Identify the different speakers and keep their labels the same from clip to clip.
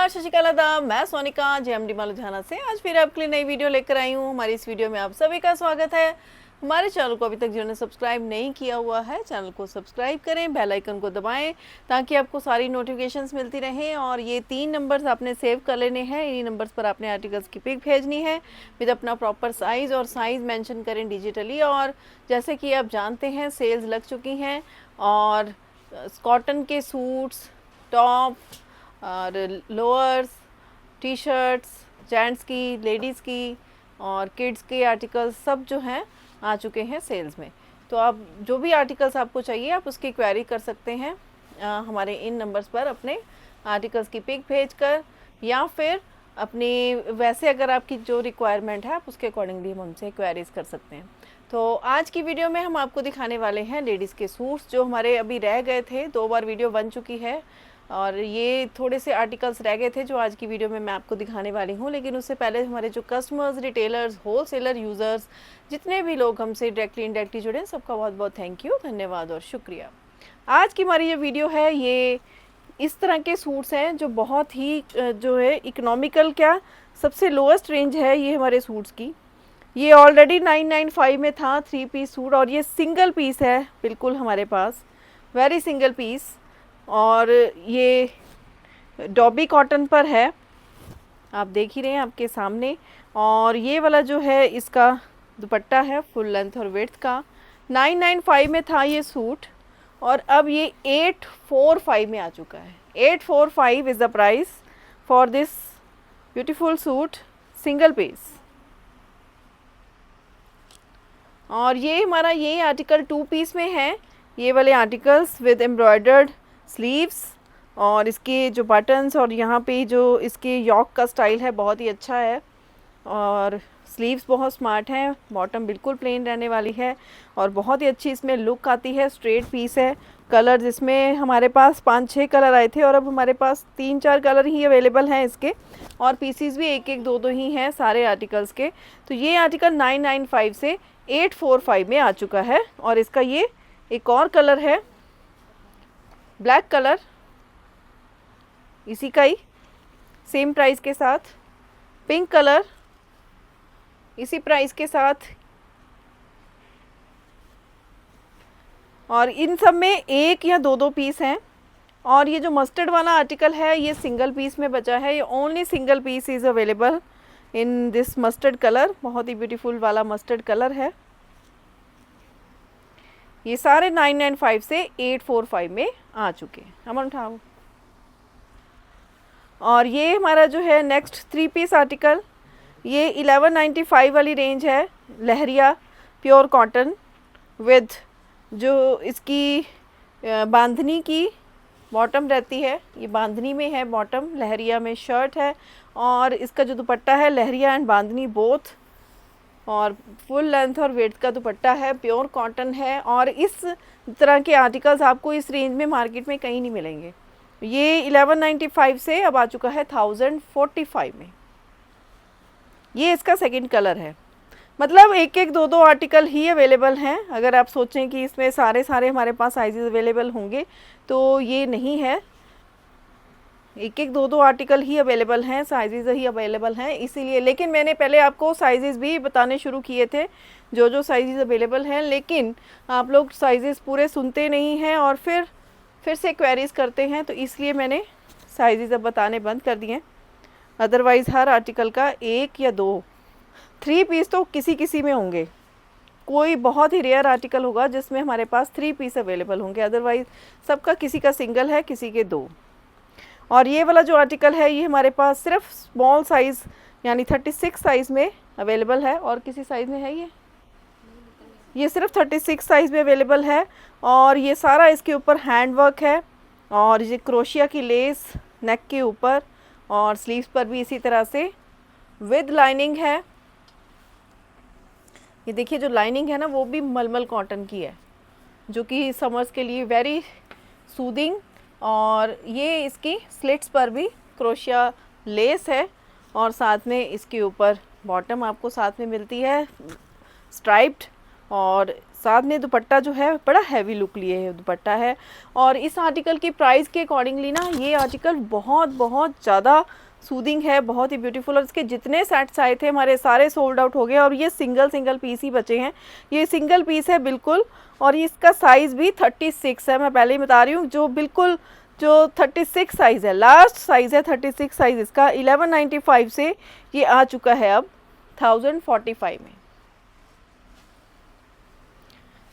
Speaker 1: नमस्कार, शशिकला दा, मैं सोनिका जेएमडी लुधियाना से आज फिर आपके लिए नई वीडियो लेकर आई हूँ। हमारी इस वीडियो में आप सभी का स्वागत है। हमारे चैनल को अभी तक जिन्होंने सब्सक्राइब नहीं किया हुआ है, चैनल को सब्सक्राइब करें, बेल आइकन को दबाएं ताकि आपको सारी नोटिफिकेशंस मिलती रहें। और ये 3 नंबर्स आपने सेव कर लेने हैं। इन्हीं नंबर्स पर आपने आर्टिकल्स की पिक भेजनी है विद अपना प्रॉपर साइज़ और साइज़ मेंशन करें डिजिटली। और जैसे कि आप जानते हैं सेल्स लग चुकी हैं और कॉटन के सूट्स, टॉप और लोअर्स, टी शर्ट्स, जेंट्स की, लेडीज़ की और किड्स के आर्टिकल्स सब जो हैं आ चुके हैं सेल्स में। तो आप जो भी आर्टिकल्स आपको चाहिए आप उसकी क्वेरी कर सकते हैं हमारे इन नंबर्स पर अपने आर्टिकल्स की पिक भेजकर, या फिर अपनी वैसे अगर आपकी जो रिक्वायरमेंट है आप उसके अकॉर्डिंगली हम हमसे क्वेरीज कर सकते हैं। तो आज की वीडियो में हम आपको दिखाने वाले हैं लेडीज़ के सूट्स जो हमारे अभी रह गए थे। 2 बार वीडियो बन चुकी है और ये थोड़े से आर्टिकल्स रह गए थे जो आज की वीडियो में मैं आपको दिखाने वाली हूँ। लेकिन उससे पहले हमारे जो कस्टमर्स, रिटेलर्स, होलसेलर, यूज़र्स, जितने भी लोग हमसे डायरेक्टली इनडायरेक्टली जुड़े हैं, सबका बहुत बहुत थैंक यू, धन्यवाद और शुक्रिया। आज की हमारी जो वीडियो है ये इस तरह के सूट्स हैं जो बहुत ही जो है इकोनॉमिकल, क्या सबसे लोएस्ट रेंज है ये हमारे सूट्स की। ये ऑलरेडी 995 में था 3 पीस सूट और ये सिंगल पीस है बिल्कुल हमारे पास, वेरी सिंगल पीस। और ये डॉबी कॉटन पर है, आप देख ही रहे हैं आपके सामने। और ये वाला जो है इसका दुपट्टा है फुल लेंथ और विड्थ का। 995 में था ये सूट और अब ये 845 में आ चुका है। 845 is the price for this beautiful suit single piece. और ये हमारा ये आर्टिकल 2 पीस में है। ये वाले आर्टिकल्स विद एम्ब्रॉयडर्ड स्लीव्स और इसके जो बटन्स और यहाँ पे जो इसके यॉक का स्टाइल है बहुत ही अच्छा है और स्लीव्स बहुत स्मार्ट हैं। बॉटम बिल्कुल प्लेन रहने वाली है और बहुत ही अच्छी इसमें लुक आती है। स्ट्रेट पीस है। कलर्स इसमें हमारे पास 5-6 कलर आए थे और अब हमारे पास 3-4 कलर ही अवेलेबल हैं इसके, और पीसीस भी 1-1, 2-2 ही हैं सारे आर्टिकल्स के। तो ये आर्टिकल 995 से 845 में आ चुका है। और इसका ये एक और कलर है ब्लैक कलर, इसी का ही सेम प्राइस के साथ। पिंक कलर इसी प्राइस के साथ। और इन सब में 1 या 2-2 पीस हैं। और ये जो मस्टर्ड वाला आर्टिकल है ये सिंगल पीस में बचा है। ये only single piece is available in this mustard colour. बहुत ही ब्यूटीफुल वाला मस्टर्ड कलर है। ये सारे 995 से 845 में आ चुके हैं। हम उठाओ। और ये हमारा जो है नेक्स्ट 3 पीस आर्टिकल, ये 1195 वाली रेंज है। लहरिया प्योर कॉटन विद जो इसकी बांधनी की बॉटम रहती है, ये बांधनी में है बॉटम, लहरिया में शर्ट है। और इसका जो दुपट्टा है लहरिया एंड बांधनी बोथ, और फुल लेंथ और वेट का दुपट्टा है, प्योर कॉटन है। और इस तरह के आर्टिकल्स आपको इस रेंज में मार्केट में कहीं नहीं मिलेंगे। ये 1195 से अब आ चुका है 1045 में। ये इसका सेकंड कलर है। मतलब 1-1, 2-2 आर्टिकल ही अवेलेबल हैं। अगर आप सोचें कि इसमें सारे हमारे पास साइजेस अवेलेबल होंगे तो ये नहीं है। 1-1, 2-2 आर्टिकल ही अवेलेबल हैं, साइजेस ही अवेलेबल हैं इसीलिए। लेकिन मैंने पहले आपको साइजेस भी बताने शुरू किए थे जो साइजेस अवेलेबल हैं, लेकिन आप लोग साइजेस पूरे सुनते नहीं हैं और फिर से क्वेरीज करते हैं, तो इसलिए मैंने साइजेस अब बताने बंद कर दिए। अदरवाइज़ हर आर्टिकल का 1 या 2, 3 पीस तो किसी में होंगे। कोई बहुत ही रेयर आर्टिकल होगा जिसमें हमारे पास 3 पीस अवेलेबल होंगे, अदरवाइज़ सबका किसी का सिंगल है, किसी के 2। और ये वाला जो आर्टिकल है ये हमारे पास सिर्फ स्मॉल साइज़ यानी 36 साइज़ में अवेलेबल है। और किसी साइज़ में है ये सिर्फ 36 साइज़ में अवेलेबल है। और ये सारा इसके ऊपर हैंड वर्क है और ये क्रोशिया की लेस नेक के ऊपर और स्लीव्स पर भी इसी तरह से विद लाइनिंग है। ये देखिए जो लाइनिंग है ना वो भी मलमल कॉटन की है, जो कि समर्स के लिए वेरी सूदिंग। और ये इसकी स्लिट्स पर भी क्रोशिया लेस है और साथ में इसके ऊपर बॉटम आपको साथ में मिलती है स्ट्राइप्ड, और साथ में दुपट्टा जो है बड़ा हैवी लुक लिए है दुपट्टा है। और इस आर्टिकल की प्राइस के अकॉर्डिंगली ना ये आर्टिकल बहुत बहुत ज़्यादा सूदिंग है, बहुत ही ब्यूटीफुल। और इसके जितने सेट्स आए थे हमारे सारे सोल्ड आउट हो गए और ये सिंगल पीस ही बचे हैं। ये सिंगल पीस है बिल्कुल, और इसका साइज़ भी 36 है। मैं पहले ही बता रही हूँ, जो बिल्कुल जो 36 साइज़ है, लास्ट साइज़ है 36 साइज़ इसका। 1195 से ये आ चुका है अब 1045 में।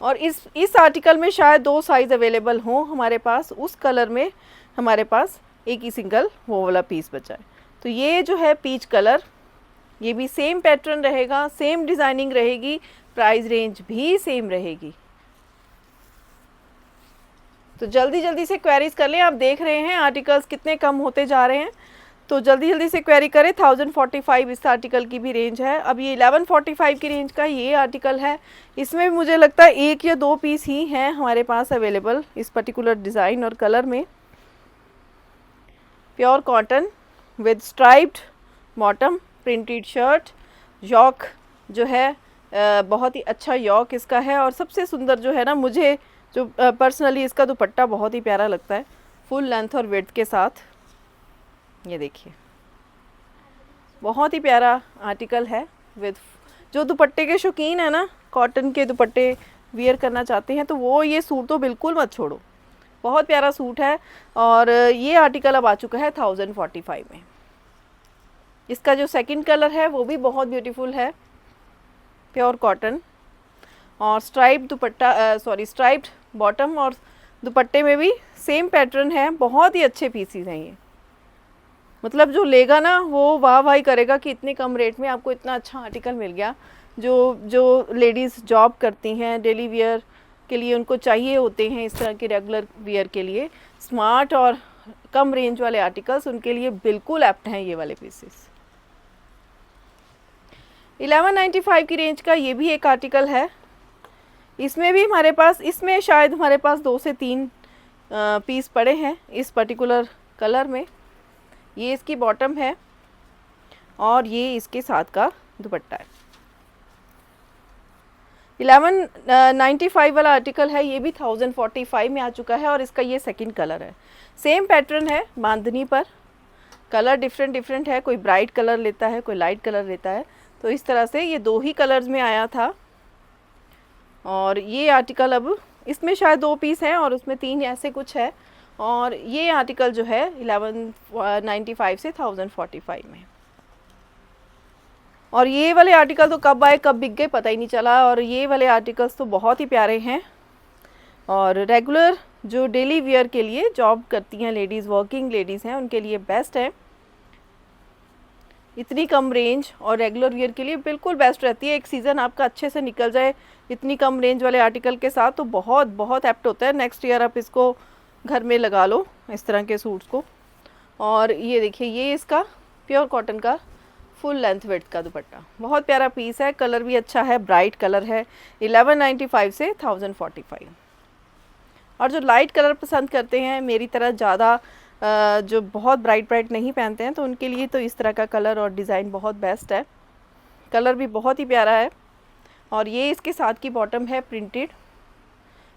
Speaker 1: और इस आर्टिकल में शायद 2 साइज़ अवेलेबल हों हमारे पास। उस कलर में हमारे पास एक ही सिंगल वो वाला पीस बचा है। तो ये जो है पीच कलर, ये भी सेम पैटर्न रहेगा, सेम डिज़ाइनिंग रहेगी, प्राइस रेंज भी सेम रहेगी। तो जल्दी से क्वेरीज कर लें। आप देख रहे हैं आर्टिकल्स कितने कम होते जा रहे हैं, तो जल्दी से क्वेरी करें। 1045 इस आर्टिकल की भी रेंज है। अब ये 1145 की रेंज का ये आर्टिकल है। इसमें भी मुझे लगता है 1 या 2 पीस ही हैं हमारे पास अवेलेबल इस पर्टिकुलर डिज़ाइन और कलर में। Pure cotton with striped bottom, printed shirt, yoke जो है बहुत ही अच्छा यॉक इसका है। और सबसे सुंदर जो है ना, मुझे जो पर्सनली इसका दुपट्टा बहुत ही प्यारा लगता है, फुल लेंथ और विड्थ के साथ। ये देखिए बहुत ही प्यारा आर्टिकल है विद, जो दुपट्टे के शौकीन है ना, कॉटन के दुपट्टे वियर करना चाहते हैं, तो वो ये सूट तो बिल्कुल मत छोड़ो। बहुत प्यारा सूट है। और ये आर्टिकल अब आ चुका है 1045 में। इसका जो सेकंड कलर है वो भी बहुत ब्यूटीफुल है, प्योर कॉटन और स्ट्राइप्ड दुपट्टा, स्ट्राइप्ड बॉटम, और दुपट्टे में भी सेम पैटर्न है। बहुत ही अच्छे पीसीज हैं ये, मतलब जो लेगा ना वो वाह वाह करेगा कि इतने कम रेट में आपको इतना अच्छा आर्टिकल मिल गया। जो लेडीज़ जॉब करती हैं, डेली वियर के लिए उनको चाहिए होते हैं इस तरह के रेगुलर वियर के लिए स्मार्ट और कम रेंज वाले आर्टिकल्स, उनके लिए बिल्कुल एप्ट हैं ये वाले पीसेस। 1195 की रेंज का ये भी एक आर्टिकल है। इसमें भी हमारे पास, इसमें शायद हमारे पास 2 से 3 पीस पड़े हैं इस पर्टिकुलर कलर में। ये इसकी बॉटम है और ये इसके साथ का दुपट्टा है। 1195 वाला आर्टिकल है, ये भी 1045 में आ चुका है और इसका ये सेकंड कलर है। सेम पैटर्न है बांधनी पर, कलर डिफरेंट है, कोई ब्राइट कलर लेता है, कोई लाइट कलर लेता है। तो इस तरह से ये 2 ही कलर्स में आया था। और ये आर्टिकल अब इसमें शायद 2 पीस हैं और उसमें 3 ऐसे कुछ है। और ये आर्टिकल जो है 1195 से 1045 में। और ये वाले आर्टिकल तो कब आए कब बिक गए पता ही नहीं चला। और ये वाले आर्टिकल्स तो बहुत ही प्यारे हैं और रेगुलर जो डेली वियर के लिए जॉब करती हैं लेडीज़, वर्किंग लेडीज़ हैं, उनके लिए बेस्ट है। इतनी कम रेंज और रेगुलर वियर के लिए बिल्कुल बेस्ट रहती है। एक सीज़न आपका अच्छे से निकल जाए इतनी कम रेंज वाले आर्टिकल के साथ, तो बहुत बहुत एप्ट होता है। नेक्स्ट ईयर आप इसको घर में लगा लो इस तरह के सूट्स को। और ये देखिए, ये इसका प्योर कॉटन का फुल लेंथ विड्थ का दुपट्टा, बहुत प्यारा पीस है, कलर भी अच्छा है, ब्राइट कलर है। 1195 से 1045। और जो लाइट कलर पसंद करते हैं मेरी तरह, ज़्यादा जो बहुत ब्राइट नहीं पहनते हैं, तो उनके लिए तो इस तरह का कलर और डिज़ाइन बहुत बेस्ट है। कलर भी बहुत ही प्यारा है। और ये इसके साथ की बॉटम है प्रिंटेड।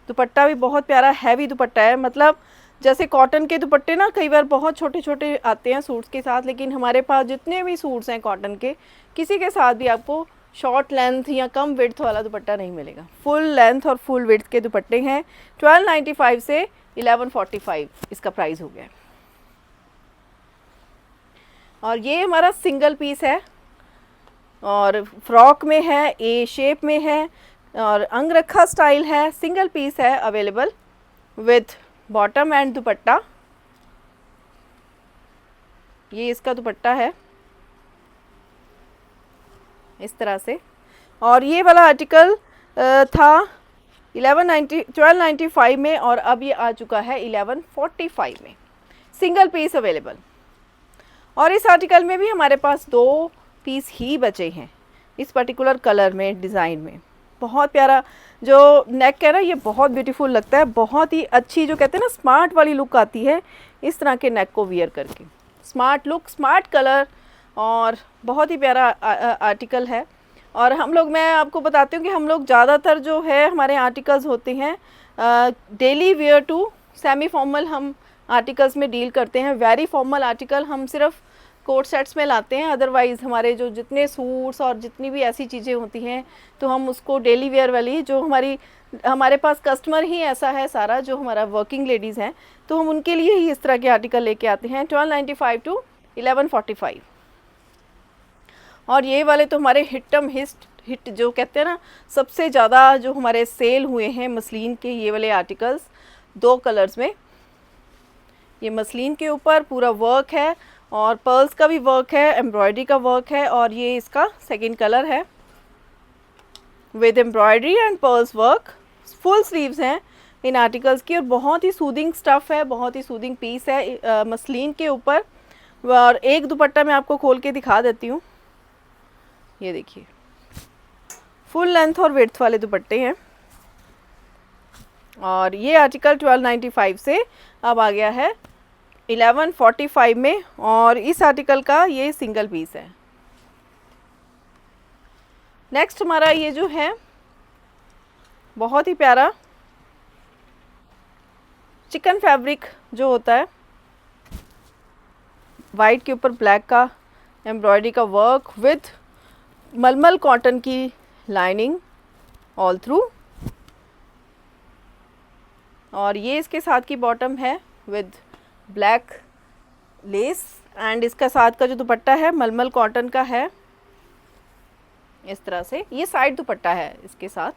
Speaker 1: दुपट्टा भी बहुत प्यारा हैवी दुपट्टा है, मतलब जैसे कॉटन के दुपट्टे ना कई बार बहुत छोटे छोटे आते हैं सूट्स के साथ, लेकिन हमारे पास जितने भी सूट्स हैं कॉटन के, किसी के साथ भी आपको शॉर्ट लेंथ या कम विड्थ वाला दुपट्टा नहीं मिलेगा। फुल लेंथ और फुल विड्थ के दुपट्टे हैं। 1295 से 1145 इसका प्राइस हो गया है। और ये हमारा सिंगल पीस है और फ्रॉक में है, ए शेप में है और अंगरखा स्टाइल है। सिंगल पीस है अवेलेबल विथ बॉटम एंड दुपट्टा। ये इसका दुपट्टा है इस तरह से। और ये वाला आर्टिकल था 1295 में और अब ये आ चुका है 1145 में, सिंगल पीस अवेलेबल। और इस आर्टिकल में भी हमारे पास 2 पीस ही बचे हैं इस पर्टिकुलर कलर में, डिज़ाइन में। बहुत प्यारा जो नेक है ना, ये बहुत ब्यूटीफुल लगता है। बहुत ही अच्छी, जो कहते हैं ना स्मार्ट वाली लुक आती है इस तरह के नेक को वियर करके। स्मार्ट लुक, स्मार्ट कलर और बहुत ही प्यारा आर्टिकल है। और हम लोग, मैं आपको बताती हूँ कि हम लोग ज़्यादातर जो है हमारे आर्टिकल्स होते हैं daily wear to semi formal हम आर्टिकल्स में डील करते हैं। वेरी फॉर्मल आर्टिकल हम सिर्फ कोट सेट्स में लाते हैं, अदरवाइज़ हमारे जो जितने सूट्स और जितनी भी ऐसी चीज़ें होती हैं तो हम उसको डेली वेयर वाली, जो हमारे पास कस्टमर ही ऐसा है सारा, जो हमारा वर्किंग लेडीज़ हैं, तो हम उनके लिए ही इस तरह के आर्टिकल लेके आते हैं 1295 टू 1145। और ये वाले तो हमारे हिट जो कहते हैं ना, सबसे ज़्यादा जो हमारे सेल हुए हैं मसलिन के ये वाले आर्टिकल्स, 2 कलर्स में। ये मसलिन के ऊपर पूरा वर्क है और पर्ल्स का भी वर्क है, एम्ब्रॉयडरी का वर्क है, और ये इसका सेकंड कलर है with embroidery and pearls work. Full sleeves हैं इन आर्टिकल्स की और बहुत ही सूदिंग स्टफ़ है, बहुत ही सूदिंग पीस है मसलिन के ऊपर। और एक दुपट्टा मैं आपको खोल के दिखा देती हूँ, ये देखिए फुल लेंथ और विड्थ वाले दुपट्टे हैं। और ये आर्टिकल 1295 से अब आ गया है 1145 में, और इस आर्टिकल का ये सिंगल पीस है। नेक्स्ट हमारा ये जो है बहुत ही प्यारा चिकन फैब्रिक जो होता है, वाइट के ऊपर ब्लैक का एम्ब्रॉयडरी का वर्क विथ मलमल कॉटन की लाइनिंग ऑल थ्रू। और ये इसके साथ की बॉटम है विद ब्लैक लेस, एंड इसका साथ का जो दुपट्टा है मलमल कॉटन का है इस तरह से। ये साइड दुपट्टा है इसके साथ,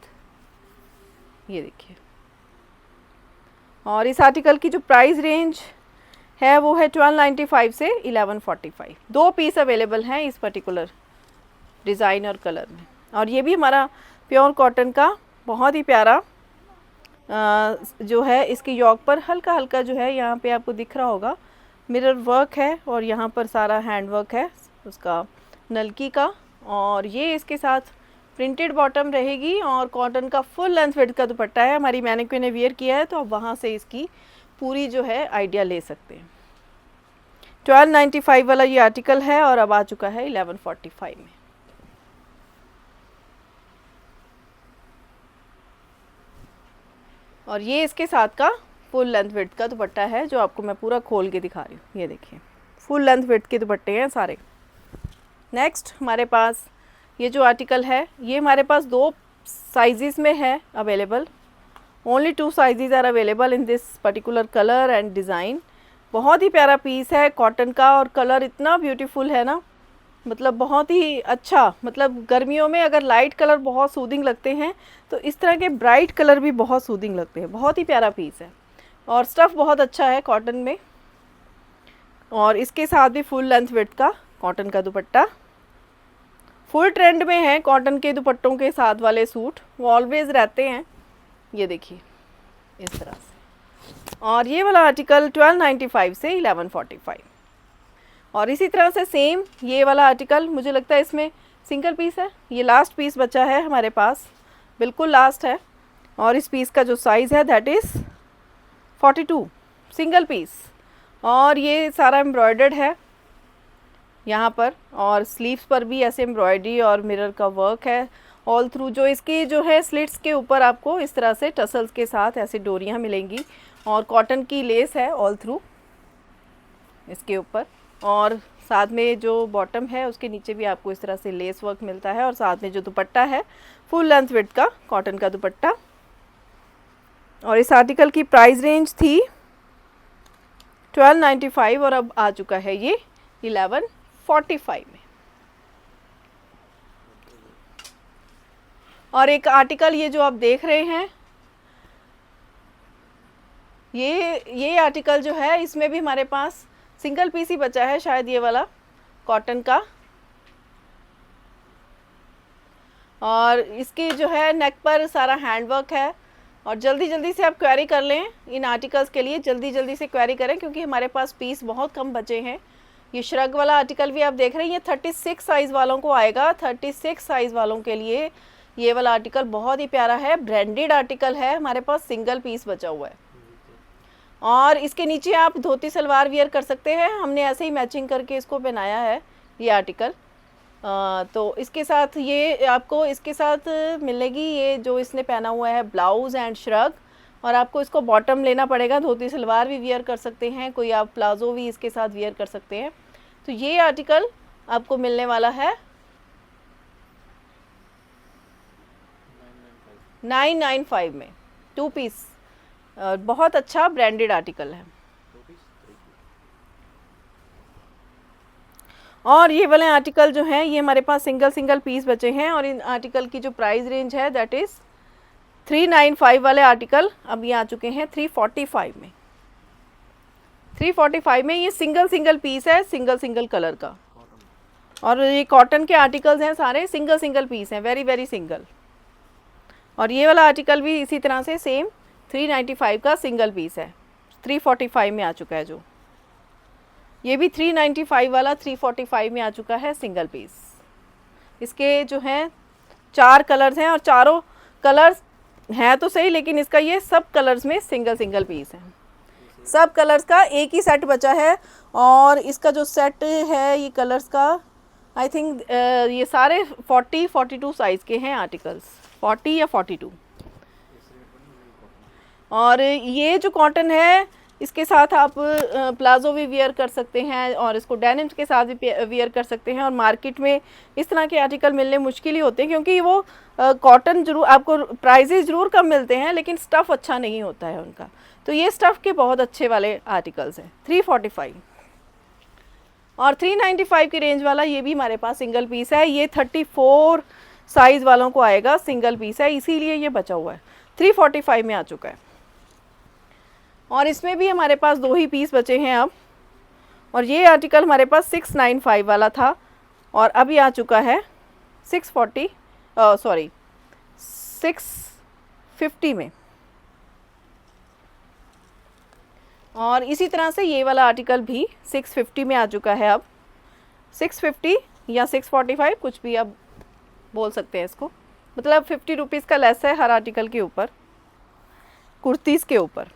Speaker 1: ये देखिए। और इस आर्टिकल की जो प्राइस रेंज है वो है 1295 से 1145। 2 पीस अवेलेबल हैं इस पर्टिकुलर डिज़ाइन और कलर में। और ये भी हमारा प्योर कॉटन का बहुत ही प्यारा जो है, इसके योक पर हल्का हल्का जो है यहाँ पे आपको दिख रहा होगा मिरर वर्क है, और यहाँ पर सारा हैंड वर्क है उसका नलकी का। और ये इसके साथ प्रिंटेड बॉटम रहेगी और कॉटन का फुल लेंथ विड्थ का दुपट्टा है। हमारी मैनिक्विन ने वियर किया है तो आप वहाँ से इसकी पूरी जो है आइडिया ले सकते हैं। 1295 वाला ये आर्टिकल है और अब आ चुका है 1145 में। और ये इसके साथ का फुल लेंथ विड्थ का दुपट्टा है जो आपको मैं पूरा खोल के दिखा रही हूँ, ये देखिए फुल लेंथ विड्थ के दुपट्टे हैं सारे। नेक्स्ट हमारे पास ये जो आर्टिकल है ये हमारे पास 2 साइजेस में है available. Only 2 sizes are available in this particular colour and design. बहुत ही प्यारा पीस है कॉटन का, और कलर इतना ब्यूटीफुल है ना, मतलब बहुत ही अच्छा। मतलब गर्मियों में अगर लाइट कलर बहुत सूदिंग लगते हैं तो इस तरह के ब्राइट कलर भी बहुत सूदिंग लगते हैं। बहुत ही प्यारा पीस है और स्टफ़ बहुत अच्छा है कॉटन में। और इसके साथ भी फुल लेंथ विड्थ का कॉटन का दुपट्टा। फुल ट्रेंड में है कॉटन के दुपट्टों के साथ वाले सूट, वो ऑलवेज़ रहते हैं, ये देखिए इस तरह से। और ये वाला आर्टिकल 1295 से 1145। और इसी तरह से सेम ये वाला आर्टिकल, मुझे लगता है इसमें सिंगल पीस है, ये लास्ट पीस बचा है हमारे पास, बिल्कुल लास्ट है। और इस पीस का जो साइज़ है दैट इज़ 42, सिंगल पीस। और ये सारा एम्ब्रॉयडर्ड है यहाँ पर, और स्लीव्स पर भी ऐसे एम्ब्रॉयडरी और मिरर का वर्क है ऑल थ्रू। जो इसकी जो है स्लिट्स के ऊपर आपको इस तरह से टसल्स के साथ ऐसे डोरियाँ मिलेंगी, और कॉटन की लेस है ऑल थ्रू इसके ऊपर। और साथ में जो बॉटम है उसके नीचे भी आपको इस तरह से लेस वर्क मिलता है, और साथ में जो दुपट्टा है फुल लेंथ विड्थ का कॉटन का दुपट्टा। और इस आर्टिकल की प्राइस रेंज थी 1295 और अब आ चुका है ये 1145 में। और एक आर्टिकल ये जो आप देख रहे हैं ये आर्टिकल जो है इसमें भी हमारे पास सिंगल पीस ही बचा है शायद, ये वाला कॉटन का। और इसकी जो है नेक पर सारा हैंडवर्क है, और जल्दी जल्दी से आप क्वेरी कर लें इन आर्टिकल्स के लिए, जल्दी जल्दी से क्वेरी करें क्योंकि हमारे पास पीस बहुत कम बचे हैं। ये श्रग वाला आर्टिकल भी आप देख रहे हैं, ये 36 साइज़ वालों को आएगा। 36 साइज़ वालों के लिए ये वाला आर्टिकल बहुत ही प्यारा है, ब्रांडेड आर्टिकल है, हमारे पास सिंगल पीस बचा हुआ है। और इसके नीचे आप धोती सलवार वियर कर सकते हैं, हमने ऐसे ही मैचिंग करके इसको पहनाया है ये आर्टिकल। तो इसके साथ ये आपको इसके साथ मिलेगी ये जो इसने पहना हुआ है ब्लाउज़ एंड श्रग, और आपको इसको बॉटम लेना पड़ेगा। धोती सलवार भी वियर कर सकते हैं, कोई आप प्लाजो भी इसके साथ वियर कर सकते हैं। तो ये आर्टिकल आपको मिलने वाला है 995 में, 2 पीस। बहुत अच्छा ब्रांडेड आर्टिकल है। और ये वाले आर्टिकल जो हैं ये हमारे पास सिंगल पीस बचे हैं, और इन आर्टिकल की जो प्राइस रेंज है दैट इज़ 395 वाले आर्टिकल अब ये आ चुके हैं 345 में। 345 में ये सिंगल पीस है, सिंगल कलर का। और ये कॉटन के आर्टिकल्स हैं, सारे सिंगल पीस हैं, वेरी सिंगल। और ये वाला आर्टिकल भी इसी तरह से सेम 395 का सिंगल पीस है, 345 में आ चुका है। जो ये भी 395 वाला 345 में आ चुका है सिंगल पीस। इसके जो हैं 4 कलर्स हैं, और चारों कलर्स हैं तो सही, लेकिन इसका ये सब कलर्स में सिंगल पीस है। सब कलर्स का एक ही सेट बचा है, और इसका जो सेट है ये कलर्स का आई थिंक ये सारे 40-42 साइज़ के हैं आर्टिकल्स, 40 या 42। और ये जो कॉटन है इसके साथ आप प्लाजो भी वियर कर सकते हैं, और इसको डेनिम्स के साथ भी वियर कर सकते हैं। और मार्केट में इस तरह के आर्टिकल मिलने मुश्किल ही होते हैं, क्योंकि वो कॉटन जरूर आपको प्राइजेज ज़रूर कम मिलते हैं, लेकिन स्टफ़ अच्छा नहीं होता है उनका। तो ये स्टफ़ के बहुत अच्छे वाले आर्टिकल्स हैं 345। और 395 की रेंज वाला ये भी हमारे पास सिंगल पीस है। ये 34 साइज़ वालों को आएगा, सिंगल पीस है, इसीलिए ये बचा हुआ है। 345 में आ चुका है। और इसमें भी हमारे पास 2 ही पीस बचे हैं अब। और ये आर्टिकल हमारे पास 695 वाला था, और अभी आ चुका है 650 में। और इसी तरह से ये वाला आर्टिकल भी 650 में आ चुका है अब। 650 या 645 कुछ भी आप बोल सकते हैं इसको, मतलब 50 रुपीज़ का लेस है हर आर्टिकल के ऊपर, कुर्तीज़ के ऊपर।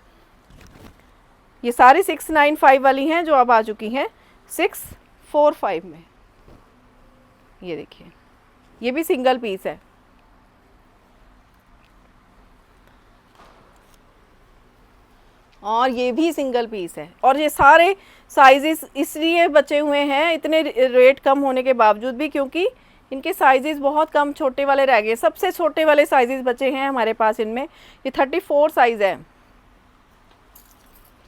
Speaker 1: ये सारी 695 वाली हैं जो अब आ चुकी हैं 645 में। ये देखिए, ये भी सिंगल पीस है। और ये भी सिंगल पीस है। और ये सारे साइजेस इसलिए बचे हुए हैं इतने रेट कम होने के बावजूद भी, क्योंकि इनके साइजेस बहुत कम छोटे वाले रह गए। सबसे छोटे वाले साइजेस बचे हैं हमारे पास इनमें। ये 34 साइज़ है,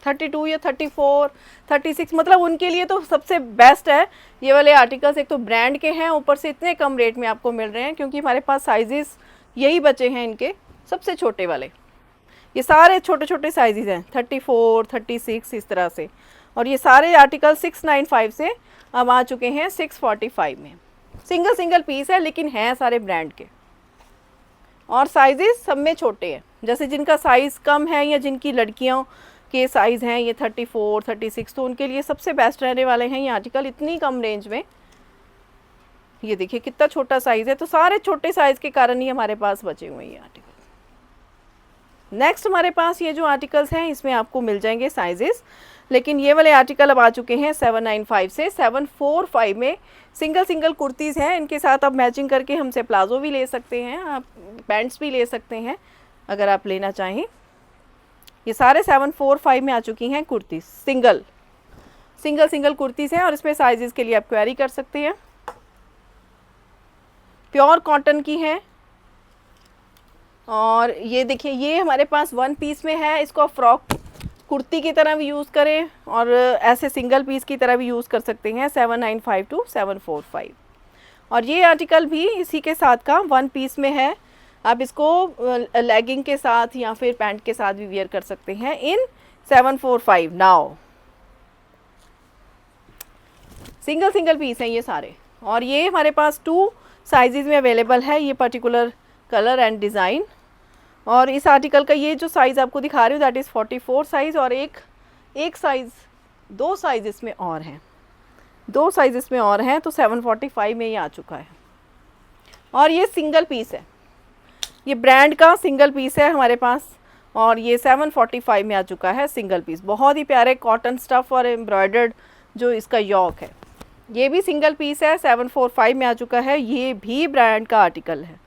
Speaker 1: 32 या 34, 36, मतलब उनके लिए तो सबसे बेस्ट है ये वाले आर्टिकल्स। एक तो ब्रांड के हैं, ऊपर से इतने कम रेट में आपको मिल रहे हैं, क्योंकि हमारे पास साइजेस यही बचे हैं इनके सबसे छोटे वाले। ये सारे छोटे साइजेस हैं, 34, 36 इस तरह से। और ये सारे आर्टिकल 695 से अब आ चुके हैं 645 में। सिंगल पीस है, लेकिन हैं सारे ब्रांड के। और साइजेस सब में छोटे हैं, जैसे जिनका साइज़ कम है या जिनकी लड़कियों के साइज़ हैं ये 34, 36, तो उनके लिए सबसे बेस्ट रहने वाले हैं ये आर्टिकल इतनी कम रेंज में। ये देखिए कितना छोटा साइज़ है, तो सारे छोटे साइज़ के कारण ही हमारे पास बचे हुए हैं ये आर्टिकल। नेक्स्ट हमारे पास ये जो आर्टिकल्स हैं इसमें आपको मिल जाएंगे साइजेस, लेकिन ये वाले आर्टिकल अब आ चुके हैं 795 से 745 में। सिंगल कुर्तीज़ हैं, इनके साथ आप मैचिंग करके हमसे प्लाजो भी ले सकते हैं, आप पैंट्स भी ले सकते हैं अगर आप लेना चाहें। ये सारे 745 में आ चुकी हैं कुर्ती, सिंगल कुर्तीज़ हैं, और इसमें साइजेस के लिए आप क्वेरी कर सकते हैं। प्योर कॉटन की हैं। और ये देखिए, ये हमारे पास 1 पीस में है। इसको आप फ्रॉक कुर्ती की तरह भी यूज़ करें, और ऐसे सिंगल पीस की तरह भी यूज़ कर सकते हैं। 795 टू 745। और ये आर्टिकल भी इसी के साथ का 1 पीस में है। आप इसको लेगिंग के साथ या फिर पैंट के साथ भी वियर कर सकते हैं इन 745 नाउ। सिंगल पीस हैं ये सारे। और ये हमारे पास 2 साइजेस में अवेलेबल है, ये पर्टिकुलर कलर एंड डिज़ाइन। और इस आर्टिकल का ये जो साइज़ आपको दिखा रही हूँ दैट इज़ 44 साइज़, और एक साइज़ 2 साइज़ इसमें और हैं, 2 साइज़ इसमें और हैं, तो 745 में ये आ चुका है। और ये सिंगल पीस है, ये ब्रांड का सिंगल पीस है हमारे पास, और ये 745 में आ चुका है सिंगल पीस। बहुत ही प्यारे कॉटन स्टफ़ और एम्ब्रॉयडर्ड जो इसका यॉक है, ये भी सिंगल पीस है, 745 में आ चुका है, ये भी ब्रांड का आर्टिकल है।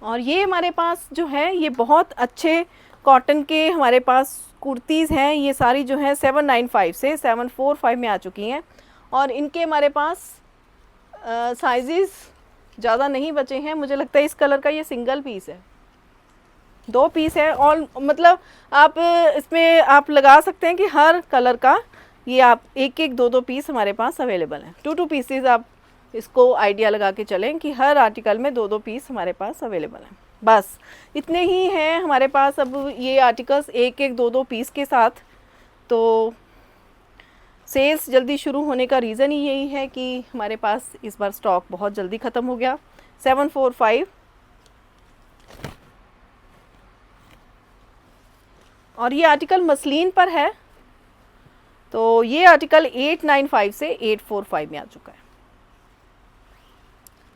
Speaker 1: और ये हमारे पास जो है ये बहुत अच्छे कॉटन के हमारे पास कुर्तीज़ हैं, ये सारी जो है 795 से 745 में आ चुकी हैं। और इनके हमारे पास साइजेस ज़्यादा नहीं बचे हैं, मुझे लगता है इस कलर का ये सिंगल पीस है, 2 पीस है। और मतलब आप इसमें आप लगा सकते हैं कि हर कलर का ये आप एक एक 2 पीस हमारे पास अवेलेबल हैं, 2 पीसेस आप इसको आइडिया लगा के चलें कि हर आर्टिकल में 2 पीस हमारे पास अवेलेबल हैं। बस इतने ही हैं हमारे पास अब ये आर्टिकल्स एक एक 2 पीस के साथ। तो सेल्स जल्दी शुरू होने का रीज़न ही यही है कि हमारे पास इस बार स्टॉक बहुत जल्दी ख़त्म हो गया। 745 और ये आर्टिकल मसलिन पर है, तो ये आर्टिकल 895 से 845 में आ चुका है।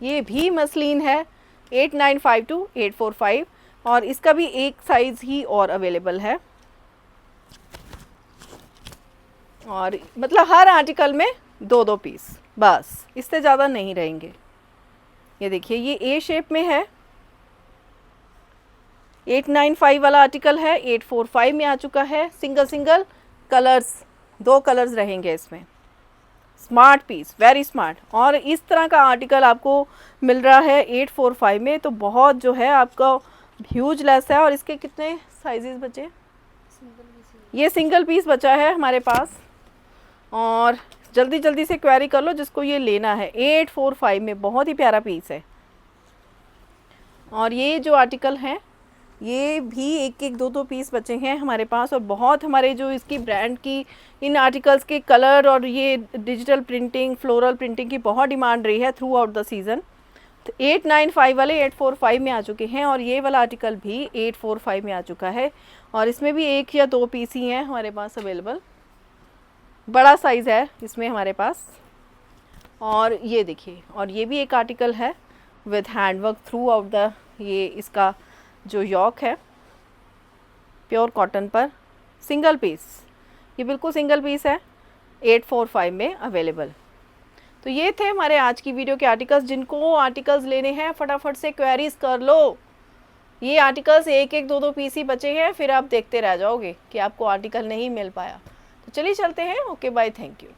Speaker 1: ये भी मसलिन है, 895 टू 845, और इसका भी एक साइज़ ही और अवेलेबल है। और मतलब हर आर्टिकल में 2 पीस, बस इससे ज़्यादा नहीं रहेंगे। ये देखिए ये ए शेप में है, 895 वाला आर्टिकल है, 845 में आ चुका है। सिंगल कलर्स, 2 कलर्स रहेंगे इसमें। Smart piece, very smart. और इस तरह का आर्टिकल आपको मिल रहा है 845 में, तो बहुत जो है आपका ह्यूज लेस है। और इसके कितने साइजेस बचे? ये सिंगल पीस बचा है हमारे पास, और जल्दी से क्वेरी कर लो जिसको ये लेना है। 845 में बहुत ही प्यारा पीस है। और ये जो आर्टिकल हैं ये भी एक एक 2 पीस बचे हैं हमारे पास। और बहुत हमारे जो इसकी ब्रांड की इन आर्टिकल्स के कलर और ये डिजिटल प्रिंटिंग, फ्लोरल प्रिंटिंग की बहुत डिमांड रही है थ्रू आउट द सीज़न। तो 895 वाले 845 में आ चुके हैं, और ये वाला आर्टिकल भी 845 में आ चुका है। और इसमें भी 1 या 2 पीस ही हैं हमारे पास अवेलेबल, बड़ा साइज़ है इसमें हमारे पास। और ये देखिए, और ये भी एक आर्टिकल है with handwork through out the, ये इसका जो यॉक है प्योर कॉटन पर, सिंगल पीस, ये बिल्कुल सिंगल पीस है, 845 में अवेलेबल। तो ये थे हमारे आज की वीडियो के आर्टिकल्स। जिनको आर्टिकल्स लेने हैं फटाफट से क्वेरीज कर लो। ये आर्टिकल्स एक एक 2 पीस ही बचे हैं, फिर आप देखते रह जाओगे कि आपको आर्टिकल नहीं मिल पाया। तो चलिए चलते हैं। Okay bye, thank you.